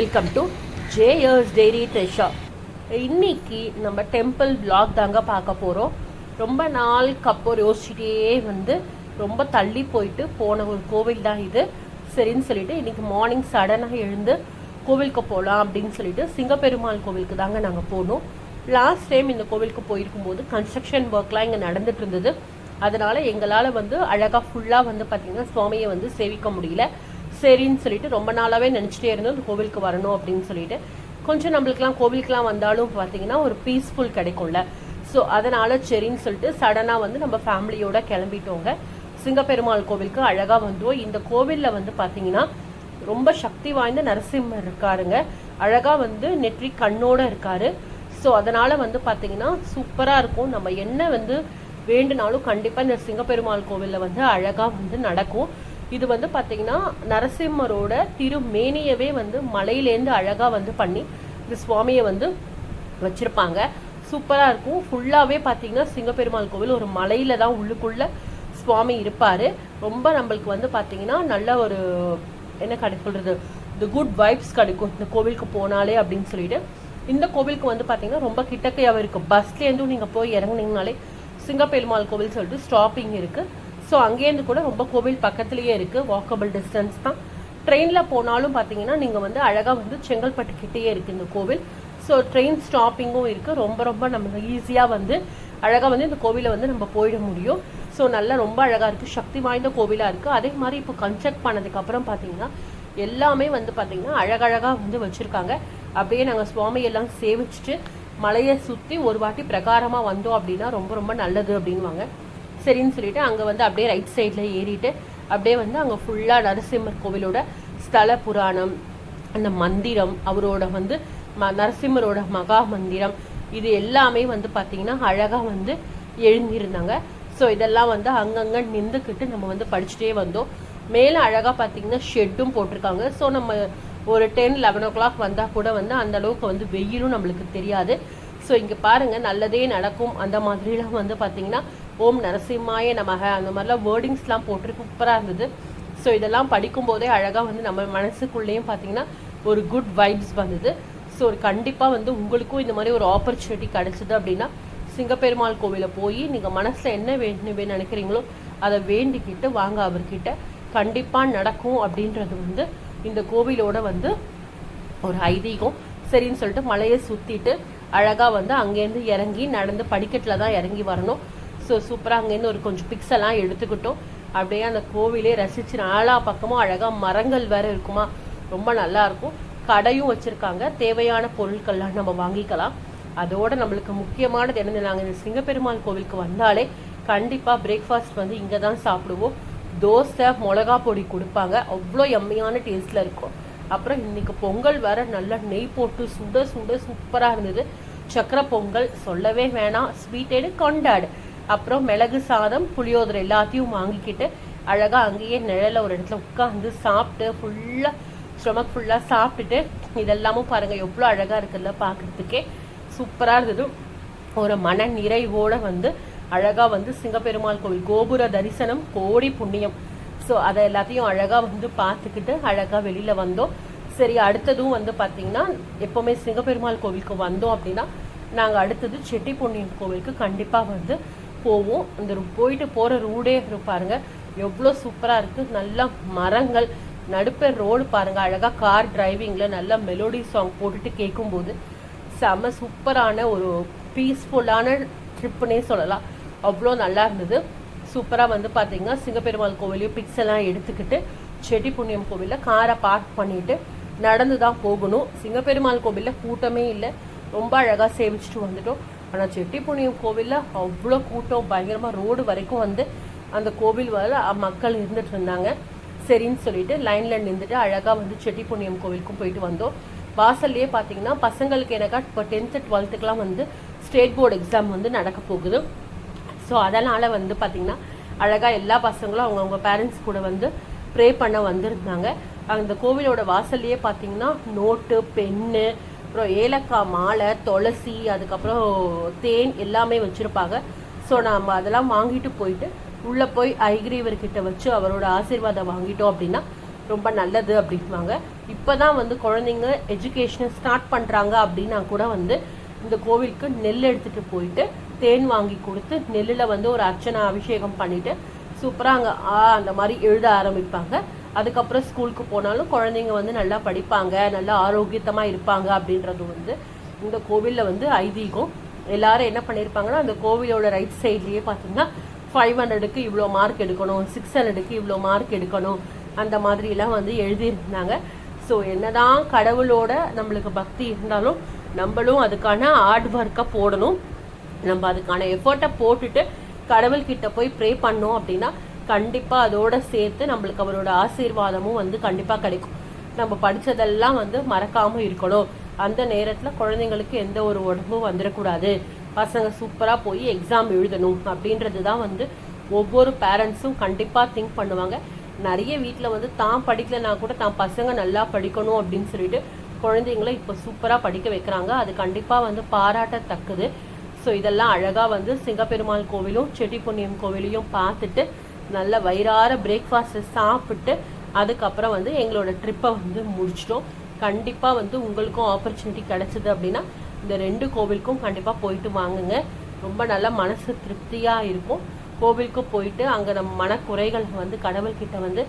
Welcome to ஜேயர்ஸ் diary treasure. இன்னைக்கு நம்ம டெம்பிள் vlog தாங்க பார்க்க போகிறோம். ரொம்ப நாளுக்கு அப்புறம் யோசிச்சுட்டே ரொம்ப தள்ளி போயிட்டு போன ஒரு கோவில் தான் இது. சரின்னு சொல்லிட்டு இன்னைக்கு மார்னிங் சடனாக எழுந்து கோவிலுக்கு போகலாம் அப்படின்னு சொல்லிட்டு சிங்கப்பெருமாள் கோவிலுக்கு தாங்க நாங்கள் போனோம். லாஸ்ட் டைம் இந்த கோவிலுக்கு போயிருக்கும்போது கன்ஸ்ட்ரக்ஷன் ஒர்க்லாம் இங்கே நடந்துட்டு இருந்தது. அதனால எங்களால் அழகாக ஃபுல்லாக பார்த்தீங்கன்னா சுவாமியை சேவிக்க முடியல. சரின்னு சொல்லிட்டு ரொம்ப நாளாகவே நினச்சிட்டே இருந்தோம் இந்த கோவிலுக்கு வரணும் அப்படின்னு சொல்லிட்டு. கொஞ்சம் நம்மளுக்குலாம் கோவிலுக்குலாம் வந்தாலும் பார்த்தீங்கன்னா ஒரு பீஸ்ஃபுல் கிடைக்கும்ல. ஸோ அதனால் சரின்னு சொல்லிட்டு சடனாக நம்ம ஃபேமிலியோட கிளம்பிட்டோங்க. சிங்கப்பெருமாள் கோவிலுக்கு அழகாக வந்தோம். இந்த கோவிலில் பார்த்தீங்கன்னா ரொம்ப சக்தி வாய்ந்த நரசிம்மர் இருக்காருங்க. அழகாக நெற்றி கண்ணோடு இருக்காரு. ஸோ அதனால் பார்த்தீங்கன்னா சூப்பராக இருக்கும். நம்ம என்ன வேண்டுனாலும் கண்டிப்பாக இந்த சிங்கப்பெருமாள் கோவிலில் அழகாக நடக்கும். இது பார்த்தீங்கன்னா நரசிம்மரோட திருமேனியவே மலையிலேருந்து அழகாக பண்ணி இந்த சுவாமியை வச்சுருப்பாங்க. சூப்பராக இருக்கும். ஃபுல்லாகவே பார்த்தீங்கன்னா சிங்கப்பெருமாள் கோவில் ஒரு மலையில தான் உள்ளுக்குள்ளே சுவாமி இருப்பார். ரொம்ப நம்மளுக்கு பார்த்தீங்கன்னா நல்ல ஒரு என்ன சொல்கிறது, இந்த குட் வைப்ஸ் கிடைக்கும் இந்த கோவிலுக்கு போனாலே அப்படின்னு சொல்லிட்டு. இந்த கோவிலுக்கு பார்த்தீங்கன்னா ரொம்ப கிட்டக்கையாகவே இருக்குது. பஸ்லேருந்தும் நீங்கள் போய் இறங்குனீங்கனாலே சிங்கப்பெருமாள் கோவில் சொல்லிட்டு ஸ்டாப்பிங் இருக்குது. ஸோ அங்கேருந்து கூட ரொம்ப கோவில் பக்கத்துலேயே இருக்குது, வாக்கபிள் டிஸ்டன்ஸ் தான். ட்ரெயினில் போனாலும் பார்த்தீங்கன்னா நீங்கள் அழகாக செங்கல்பட்டு கிட்டேயே இருக்குது இந்த கோவில். ஸோ ட்ரெயின் ஸ்டாப்பிங்கும் இருக்குது. ரொம்ப நம்ம ஈஸியாக அழகாக இந்த கோவிலை நம்ம போயிட முடியும். ஸோ நல்லா ரொம்ப அழகாக இருக்குது, சக்தி வாய்ந்த கோவிலாக இருக்குது. அதே மாதிரி இப்போ கன்ஸ்ட்ரக்ட் பண்ணதுக்கப்புறம் பார்த்தீங்கன்னா எல்லாமே பார்த்தீங்கன்னா அழகழகாக வச்சுருக்காங்க. அப்படியே நாங்கள் சுவாமியெல்லாம் சேவிச்சுட்டு மலையை சுற்றி ஒரு வாட்டி பிரகாரமாக வந்தோம் அப்படின்னா ரொம்ப நல்லது அப்படின்வாங்க. சரின்னு சொல்லிட்டு அங்கே அப்படியே ரைட் சைடில் ஏறிட்டு அப்படியே அங்கே ஃபுல்லாக நரசிம்மர் கோவிலோட ஸ்தல புராணம், அந்த மந்திரம், அவரோட நரசிம்மரோட மகா மந்திரம், இது எல்லாமே பார்த்தீங்கன்னா அழகாக எழுந்திருந்தாங்க. ஸோ இதெல்லாம் அங்கங்கே நின்றுக்கிட்டு நம்ம படிச்சுட்டே வந்தோம். மேலே அழகாக பார்த்தீங்கன்னா ஷெட்டும் போட்டிருக்காங்க. ஸோ நம்ம ஒரு 10-11 o'clock வந்தால் கூட அந்த அளவுக்கு வெயிலும் நம்மளுக்கு தெரியாது. ஸோ இங்கே பாருங்கள், நல்லதே நடக்கும் அந்த மாதிரிலாம் பார்த்தீங்கன்னா ஓம் நரசிம்மாய நமக அந்த மாதிரிலாம் வேர்டிங்ஸ்லாம் போட்டு சூப்பராக இருந்தது. ஸோ இதெல்லாம் படிக்கும்போதே அழகாக நம்ம மனசுக்குள்ளேயும் பார்த்தீங்கன்னா ஒரு குட் வைப்ஸ் வந்தது. ஸோ கண்டிப்பாக உங்களுக்கும் இந்த மாதிரி ஒரு ஆப்பர்ச்சுனிட்டி கிடைச்சிது அப்படின்னா சிங்கப்பெருமாள் கோவிலில் போய் நீங்கள் மனசில் என்ன வேணுமே நினைக்கிறீங்களோ அதை வேண்டிக்கிட்டு வாங்க. அவர்கிட்ட கண்டிப்பாக நடக்கும் அப்படின்றது இந்த கோவிலோட ஒரு ஐதீகம். சரின்னு சொல்லிட்டு மலையை சுற்றிட்டு அழகாக அங்கேருந்து இறங்கி நடந்து படிக்கட்டில் தான் இறங்கி வரணும். ஸோ சூப்பராக அங்கேருந்து ஒரு கொஞ்சம் பிக்ஸ் எல்லாம் எடுத்துக்கிட்டோம். அப்படியே அந்த கோவிலே ரசித்து நாலா பக்கமும் அழகாக மரங்கள் வேறு இருக்குமா, ரொம்ப நல்லாயிருக்கும். கடையும் வச்சுருக்காங்க, தேவையான பொருட்கள்லாம் நம்ம வாங்கிக்கலாம். அதோட நம்மளுக்கு முக்கியமானது என்னென்ன, நாங்கள் இந்த சிங்கப்பெருமாள் கோவிலுக்கு வந்தாலே கண்டிப்பாக பிரேக்ஃபாஸ்ட் இங்கே தான் சாப்பிடுவோம். தோசை மிளகா பொடி கொடுப்பாங்க, அவ்வளோ எம்மையான டேஸ்ட்டில் இருக்கும். அப்புறம் இன்றைக்கி பொங்கல் வேறு நல்லா நெய் போட்டு சுட சுட சூப்பராக இருந்தது. சக்கரை பொங்கல் சொல்லவே வேணாம், ஸ்வீட்டேடு கொண்டாடு. அப்புறம் மிளகு சாதம், புளியோதரை எல்லாத்தையும் வாங்கிக்கிட்டு அழகாக அங்கேயே நிழலில் ஒரு இடத்துல உட்காந்து சாப்பிட்டு ஃபுல்லாக ஸ்டொமக் ஃபுல்லாக சாப்பிட்டுட்டு இதெல்லாமும் பாருங்கள் எவ்வளோ அழகாக இருக்குல்ல, பார்க்குறதுக்கே சூப்பராக இருந்தது. ஒரு மன நிறைவோடு அழகாக சிங்கப்பெருமாள் கோவில் கோபுர தரிசனம் கோடி புண்ணியம். ஸோ அதை எல்லாத்தையும் அழகாக பார்த்துக்கிட்டு அழகாக வெளியில் வந்தோம். சரி, அடுத்ததும் பார்த்தீங்கன்னா எப்போவுமே சிங்கப்பெருமாள் கோவிலுக்கு வந்தோம் அப்படின்னா நாங்கள் அடுத்தது செட்டி பொன்னியின் கோவிலுக்கு கண்டிப்பாக போவோம். இந்த போயிட்டு போகிற ரூடே பாருங்க எவ்வளோ சூப்பராக இருக்குது. நல்லா மரங்கள், நடுப்பேர் ரோடு பாருங்கள், அழகாக கார் டிரைவிங்கில் நல்லா மெலோடி சாங் போட்டுட்டு கேட்கும்போது செம்ம சூப்பரான ஒரு பீஸ்ஃபுல்லான ட்ரிப்புன்னே சொல்லலாம். அவ்வளோ நல்லா இருந்தது. சூப்பராக பார்த்தீங்கன்னா சிங்கப்பெருமாள் கோவிலையும் பிக்ஸ் எல்லாம் எடுத்துக்கிட்டு செட்டி புண்ணியம் கோவிலில் காரை பார்க் பண்ணிவிட்டு நடந்து தான் போகணும். சிங்கப்பெருமாள் கோவிலில் கூட்டமே இல்லை, ரொம்ப அழகாக சேவிச்சுட்டு வந்துட்டோம். ஆனால் செட்டி புண்ணியம் கோவிலில் அவ்வளோ கூட்டம், பயங்கரமாக ரோடு வரைக்கும் அந்த கோவில் மக்கள் இருந்துட்டு இருந்தாங்க. சரின்னு சொல்லிட்டு லைனில் நின்றுட்டு அழகாக செட்டி புண்ணியம் கோவிலுக்கும் போயிட்டு வந்தோம். வாசல்லையே பார்த்தீங்கன்னா பசங்களுக்கு எனக்கா இப்போ 10th 12th state board exam நடக்க போகுது. ஸோ அதனால் பார்த்தீங்கன்னா அழகாக எல்லா பசங்களும் அவங்கவுங்க பேரண்ட்ஸ் கூட ப்ரே பண்ண வந்திருந்தாங்க. அந்த கோவிலோட வாசல்லையே பார்த்தீங்கன்னா நோட்டு, பென்னு, அப்புறம் ஏலக்காய் மாலை, துளசி, அதுக்கப்புறம் தேன் எல்லாமே வச்சுருப்பாங்க. ஸோ நம்ம அதெல்லாம் வாங்கிட்டு போயிட்டு உள்ளே போய் ஐகிரீவர்கிட்ட வச்சு அவரோட ஆசீர்வாதம் வாங்கிட்டோம் அப்படின்னா ரொம்ப நல்லது அப்படின்வாங்க. இப்போ தான் வந்து குழந்தைங்க எஜுகேஷனை ஸ்டார்ட் பண்ணுறாங்க அப்படின்னா கூட வந்து இந்த கோவிலுக்கு நெல் எடுத்துகிட்டு போயிட்டு தேன் வாங்கி கொடுத்து நெல்லில் வந்து ஒரு அர்ச்சனை அபிஷேகம் பண்ணிவிட்டு சூப்பராக அங்கே அந்த மாதிரி எழுத ஆரம்பிப்பாங்க. அதுக்கப்புறம் ஸ்கூலுக்கு போனாலும் குழந்தைங்க வந்து நல்லா படிப்பாங்க, நல்லா ஆரோக்கியத்தமாக இருப்பாங்க அப்படின்றது வந்து இந்த கோவிலில் வந்து ஐதீகம். எல்லாரும் என்ன பண்ணியிருப்பாங்கன்னா அந்த கோவிலோட ரைட் சைட்லேயே பார்த்தீங்கன்னா 500க்கு இவ்வளோ மார்க் எடுக்கணும், 600க்கு இவ்வளோ மார்க் எடுக்கணும், அந்த மாதிரிலாம் வந்து எழுதியிருந்தாங்க. ஸோ என்னதான் கடவுளோட நம்மளுக்கு பக்தி இருந்தாலும் நம்மளும் அதுக்கான ஹார்ட் ஒர்க்கை போடணும். நம்ம அதுக்கான எஃபர்ட்டை போட்டுட்டு கடவுள்கிட்ட போய் ப்ரே பண்ணோம் அப்படின்னா கண்டிப்பாக அதோட சேர்த்து நம்மளுக்கு அவரோட ஆசீர்வாதமும் வந்து கண்டிப்பாக கிடைக்கும். நம்ம படித்ததெல்லாம் வந்து மறக்காமல் இருக்கணும். அந்த நேரத்தில் குழந்தைங்களுக்கு எந்த ஒரு உடம்பும் வந்துடக்கூடாது, பசங்க சூப்பராக போய் எக்ஸாம் எழுதணும் அப்படின்றது தான் வந்து ஒவ்வொரு பேரண்ட்ஸும் கண்டிப்பாக திங்க் பண்ணுவாங்க. நிறைய வீட்டில் வந்து தான் படிக்கலைன்னா கூட தான் பசங்க நல்லா படிக்கணும் அப்படின்னு சொல்லிட்டு குழந்தைங்களை இப்போ சூப்பராக படிக்க வைக்கிறாங்க. அது கண்டிப்பாக வந்து பாராட்டத்தக்கது. ஸோ இதெல்லாம் அழகாக வந்து சிங்கப்பெருமாள் கோவிலும் செட்டிப்புண்ணியம் கோவிலையும் பார்த்துட்டு நல்ல வயிறார பிரேக்ஃபாஸ்ட்டை சாப்பிட்டு அதுக்கப்புறம் வந்து எங்களோட ட்ரிப்பை வந்து முடிச்சிட்டோம். கண்டிப்பாக வந்து உங்களுக்கும் ஆப்பர்ச்சுனிட்டி கிடச்சிது அப்படின்னா இந்த 2 கோவிலுக்கும் கண்டிப்பாக போயிட்டு வாங்குங்க. ரொம்ப நல்ல மனசு திருப்தியாக இருக்கும். கோவிலுக்கு போயிட்டு அங்கே நம்ம மனக்குறைகள் வந்து கடவுள்கிட்ட வந்து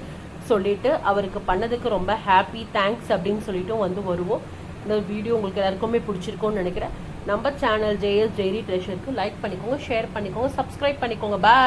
சொல்லிட்டு அவருக்கு பண்ணதுக்கு ரொம்ப ஹாப்பி தேங்க்ஸ் அப்படின்னு சொல்லிட்டும் வந்து வருவோம். இந்த வீடியோ உங்களுக்கு எல்லாருக்குமே பிடிச்சிருக்கும்னு நினைக்கிறேன். நம்ம சேனல் JS Dairy Treasureக்கு லைக் பண்ணிக்கோங்க, ஷேர் பண்ணிக்கோங்க, சப்ஸ்கிரைப் பண்ணிக்கோங்க. பாய்.